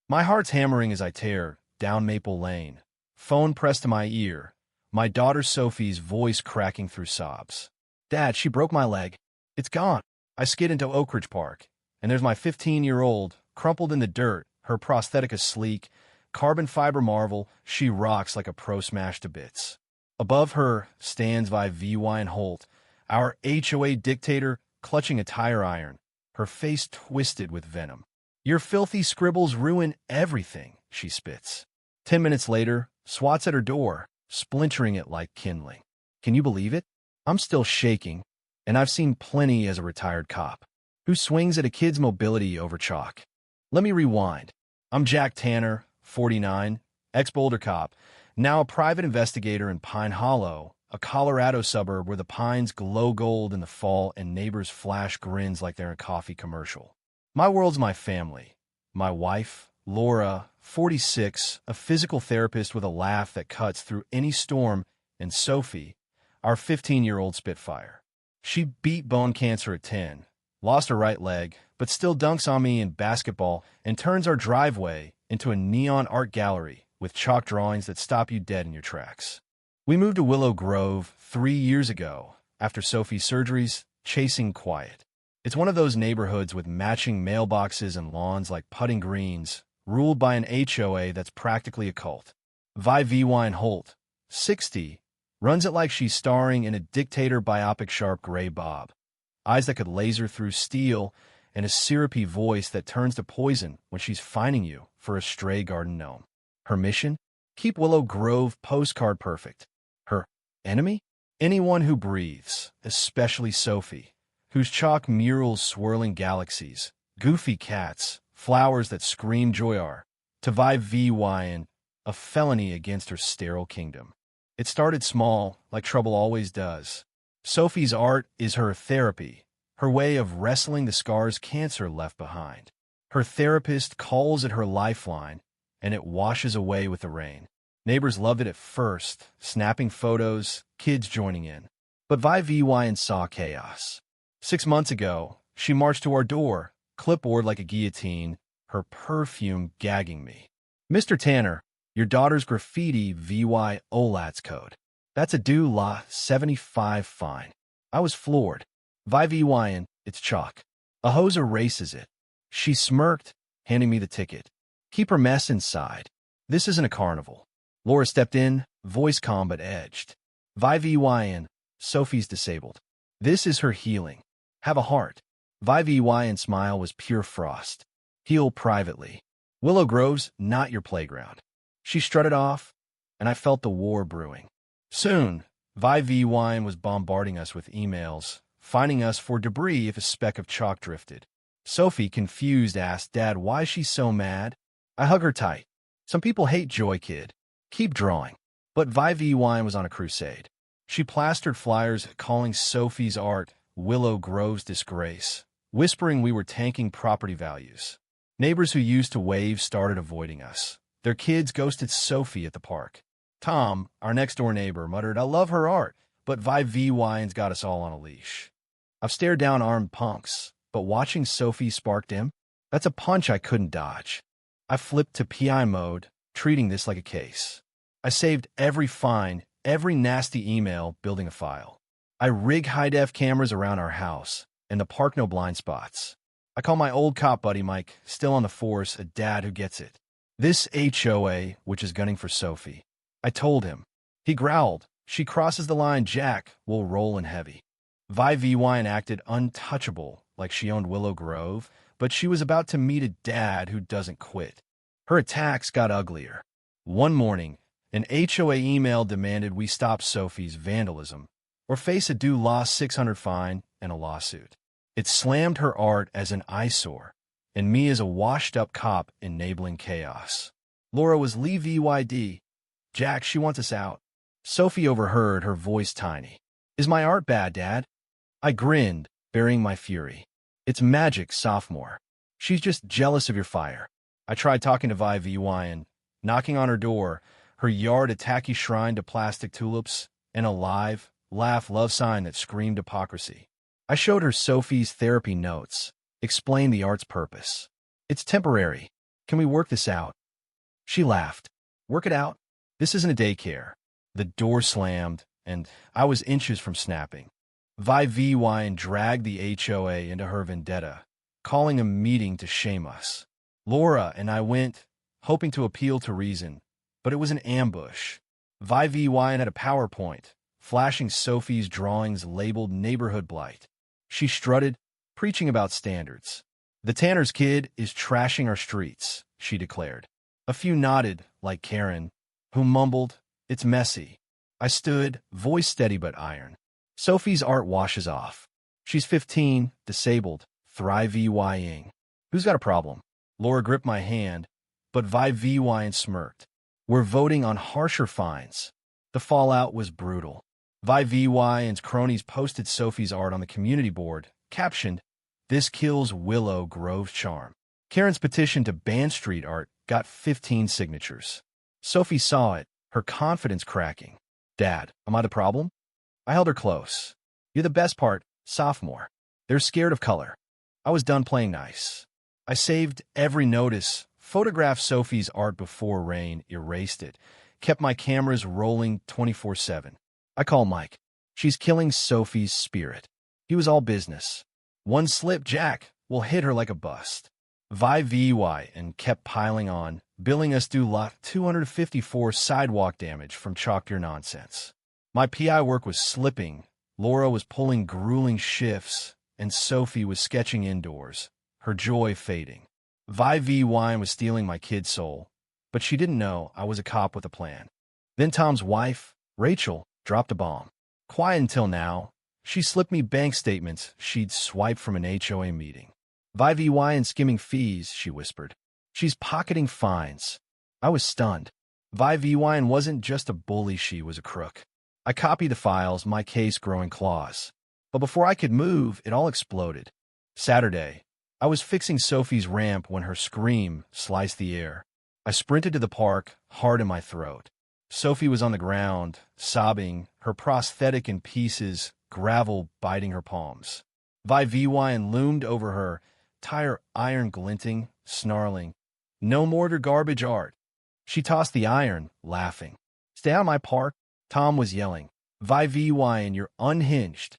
My heart's hammering as I tear down Maple Lane. Phone pressed to my ear. My daughter Sophie's voice cracking through sobs. Dad, she broke my leg. It's gone. I skid into Oak Ridge Park, and there's my 15-year-old, crumpled in the dirt, her prosthetic a sleek, carbon fiber marvel. She rocks like a pro smashed to bits. Above her stands V. Wine Holt, our HOA dictator, clutching a tire iron, her face twisted with venom. Your filthy scribbles ruin everything, she spits. 10 minutes later, SWAT's at her door, splintering it like kindling. Can you believe it? I'm still shaking, and I've seen plenty as a retired cop who swings at a kid's mobility over chalk. Let me rewind. I'm Jack Tanner, 49, ex-Boulder cop, now a private investigator in Pine Hollow, a Colorado suburb where the pines glow gold in the fall and neighbors flash grins like they're in a coffee commercial. My world's my family. My wife, Laura, 46, a physical therapist with a laugh that cuts through any storm, and Sophie, our 15-year-old Spitfire. She beat bone cancer at 10, lost her right leg, but still dunks on me in basketball and turns our driveway into a neon art gallery with chalk drawings that stop you dead in your tracks. We moved to Willow Grove 3 years ago after Sophie's surgeries, chasing quiet. It's one of those neighborhoods with matching mailboxes and lawns like putting greens, ruled by an HOA that's practically a cult. V. Wine Holt, 60, runs it like she's starring in a dictator biopic. Sharp gray bob, eyes that could laser through steel, and a syrupy voice that turns to poison when she's fining you for a stray garden gnome. Her mission? Keep Willow Grove postcard perfect. Her enemy? Anyone who breathes, especially Sophie, whose chalk murals swirling galaxies, goofy cats, flowers that scream joy are, to V. Wine, a felony against her sterile kingdom. It started small, like trouble always does. Sophie's art is her therapy, her way of wrestling the scars cancer left behind. Her therapist calls it her lifeline, and it washes away with the rain. Neighbors loved it at first, snapping photos, kids joining in. But V. Wine saw chaos. 6 months ago, she marched to our door, clipboard like a guillotine, her perfume gagging me. Mr. Tanner, your daughter's graffiti VY OLAT's code. That's a due la 75 fine. I was floored. V. Wine, it's chalk. A hose erases it. She smirked, handing me the ticket. Keep her mess inside. This isn't a carnival. Laura stepped in, voice calm but edged. V. Wine, Sophie's disabled. This is her healing. Have a heart. V. Wine's smile was pure frost. Heal privately. Willow Grove's not your playground. She strutted off, and I felt the war brewing. Soon, V. Wine was bombarding us with emails, finding us for debris if a speck of chalk drifted. Sophie, confused, asked, Dad, why is she so mad? I hug her tight. Some people hate Joy Kid. Keep drawing. But V. Wine was on a crusade. She plastered flyers calling Sophie's art Willow Grove's disgrace, whispering we were tanking property values. Neighbors who used to wave started avoiding us. Their kids ghosted Sophie at the park. Tom, our next-door neighbor, muttered, I love her art, but V. Wine's got us all on a leash. I've stared down armed punks, but watching Sophie spark dim, that's a punch I couldn't dodge. I flipped to PI mode, treating this like a case. I saved every fine, every nasty email, building a file. I rig high-def cameras around our house, and the park no blind spots. I call my old cop buddy Mike, still on the force, a dad who gets it. This HOA, which is gunning for Sophie. I told him. He growled. She crosses the line, Jack, we'll roll in heavy. V. Wine acted untouchable, like she owned Willow Grove, but she was about to meet a dad who doesn't quit. Her attacks got uglier. One morning, an HOA email demanded we stop Sophie's vandalism, or face a due law 600 fine and a lawsuit. It slammed her art as an eyesore, and me as a washed-up cop enabling chaos. Laura was VYD. Jack, she wants us out. Sophie overheard, her voice tiny. Is my art bad, Dad? I grinned, burying my fury. It's magic, sophomore. She's just jealous of your fire. I tried talking to V. Wine, knocking on her door, her yard a tacky shrine to plastic tulips, and a live, laugh love sign that screamed hypocrisy. I showed her Sophie's therapy notes, explained the art's purpose. It's temporary. Can we work this out? She laughed. Work it out? This isn't a daycare. The door slammed, and I was inches from snapping. Vi dragged the HOA into her vendetta, calling a meeting to shame us. Laura and I went, hoping to appeal to reason, but it was an ambush. Vi had a PowerPoint, flashing Sophie's drawings labeled neighborhood blight. She strutted, preaching about standards. The Tanner's kid is trashing our streets, she declared. A few nodded, like Karen, who mumbled, "It's messy." I stood, voice steady but iron. Sophie's art washes off. She's 15, disabled, thriving. Who's got a problem? Laura gripped my hand, but Vi smirked. We're voting on harsher fines. The fallout was brutal. Vi cronies posted Sophie's art on the community board, captioned, "This kills Willow Grove's charm." Karen's petition to ban street art got 15 signatures. Sophie saw it, her confidence cracking. "Dad, am I the problem?" I held her close. "You're the best part, sophomore. They're scared of color." I was done playing nice. I saved every notice, photographed Sophie's art before rain erased it, kept my cameras rolling 24/7. I called Mike. "She's killing Sophie's spirit." He was all business. "One slip, Jack, will hit her like a bust." Vi and kept piling on, billing us due lot 254 sidewalk damage from chalked your nonsense. My PI work was slipping, Laura was pulling grueling shifts, and Sophie was sketching indoors, her joy fading. Vi was stealing my kid's soul, but she didn't know I was a cop with a plan. Then Tom's wife, Rachel, dropped a bomb. Quiet until now, she slipped me bank statements she'd swiped from an HOA meeting. Vi and skimming fees, she whispered. She's pocketing fines. I was stunned. Vi wasn't just a bully, she was a crook. I copied the files, my case growing claws. But before I could move, it all exploded. Saturday, I was fixing Sophie's ramp when her scream sliced the air. I sprinted to the park, heart in my throat. Sophie was on the ground, sobbing, her prosthetic in pieces, gravel biting her palms. Vi loomed over her, tire iron glinting, snarling, "No mortar garbage art." She tossed the iron, laughing. "Stay out of my park," Tom was yelling. Vi you're unhinged."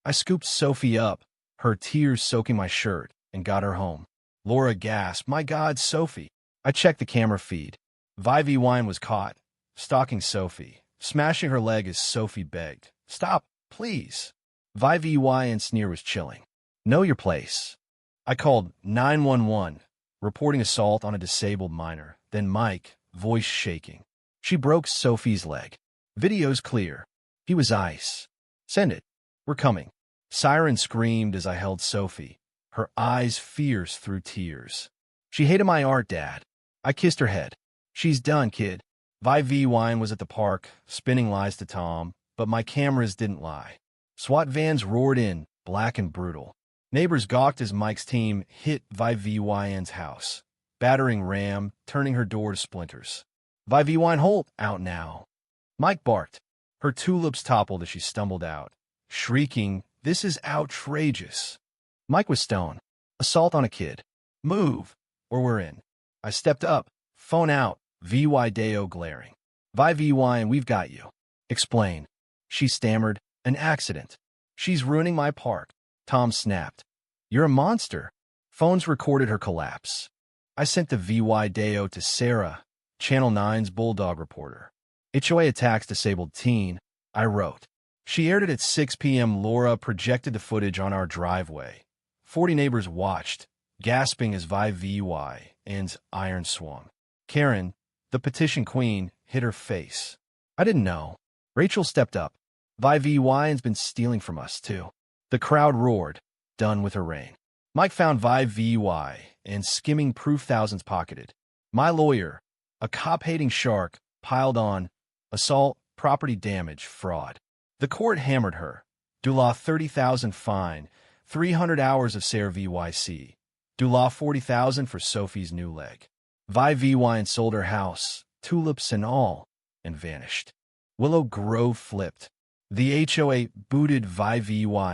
I scooped Sophie up, her tears soaking my shirt, and got her home. Laura gasped, "My God, Sophie." I checked the camera feed. Vi was caught, stalking Sophie, smashing her leg as Sophie begged, "Stop, please." Vi sneer was chilling. "Know your place." I called 911, reporting assault on a disabled minor. Then Mike, voice shaking. "She broke Sophie's leg. Video's clear. He was ice. Send it. We're coming." Siren screamed as I held Sophie, her eyes fierce through tears. "She hated my art, Dad." I kissed her head. "She's done, kid." Vi was at the park, spinning lies to Tom, but my cameras didn't lie. SWAT vans roared in, black and brutal. Neighbors gawked as Mike's team hit Vi's house, battering ram, turning her door to splinters. Vi Holt, out now. Mike barked. Her tulips toppled as she stumbled out, shrieking, "This is outrageous." Mike was stoned. "Assault on a kid. Move, or we're in." I stepped up, phone out, VY Deo glaring. Vi we've got you. Explain. She stammered, "An accident. She's ruining my park." Tom snapped. "You're a monster." Phones recorded her collapse. I sent the VY Deo to Sarah, Channel 9's Bulldog reporter. "HOA attacks disabled teen," I wrote. She aired it at 6 p.m. Laura projected the footage on our driveway. 40 neighbors watched, gasping as Vi and iron swung. Karen, the petition queen, hit her face. "I didn't know." Rachel stepped up. "Vi's been stealing from us, too." The crowd roared, done with her reign. Mike found Vi and skimming proof thousands pocketed. My lawyer, a cop-hating shark, piled on assault, property damage, fraud. The court hammered her. Dulaw 30,000 fine, 300 hours of Sarah VYC. Dulaw 40,000 for Sophie's new leg. Vi sold her house, tulips and all, and vanished. Willow Grove flipped. The HOA booted Vi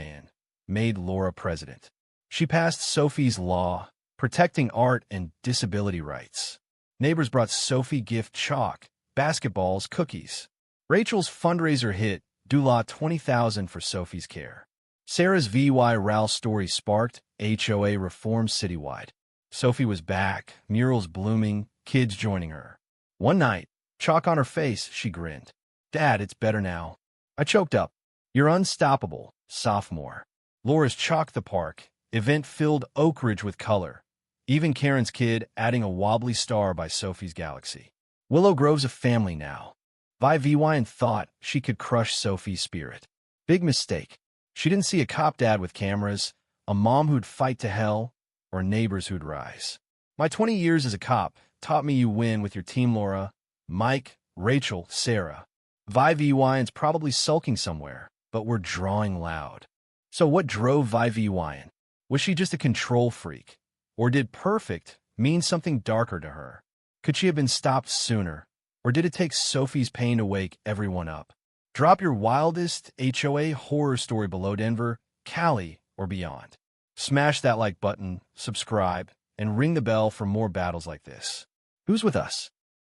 in, made Laura president. She passed Sophie's law, protecting art and disability rights. Neighbors brought Sophie gift chalk, basketballs, cookies. Rachel's fundraiser hit, Dula $20,000 for Sophie's care. Sarah's VY Ralph story sparked HOA reform citywide. Sophie was back, murals blooming, kids joining her. One night, chalk on her face, she grinned. "Dad, it's better now." I choked up. "You're unstoppable, sophomore." Laura's Chalk the Park event filled Oak Ridge with color. Even Karen's kid adding a wobbly star by Sophie's Galaxy. Willow Grove's a family now. Vi Vyne thought she could crush Sophie's spirit. Big mistake. She didn't see a cop dad with cameras, a mom who'd fight to hell, or neighbors who'd rise. My 20 years as a cop taught me you win with your team, Laura, Mike, Rachel, Sarah. Vi Vyne's probably sulking somewhere, but we're drawing loud. So what drove Vi Vyne? Was she just a control freak? Or did perfect mean something darker to her? Could she have been stopped sooner? Or did it take Sophie's pain to wake everyone up? Drop your wildest HOA horror story below Denver, Cali, or beyond. Smash that like button, subscribe, and ring the bell for more battles like this. Who's with us?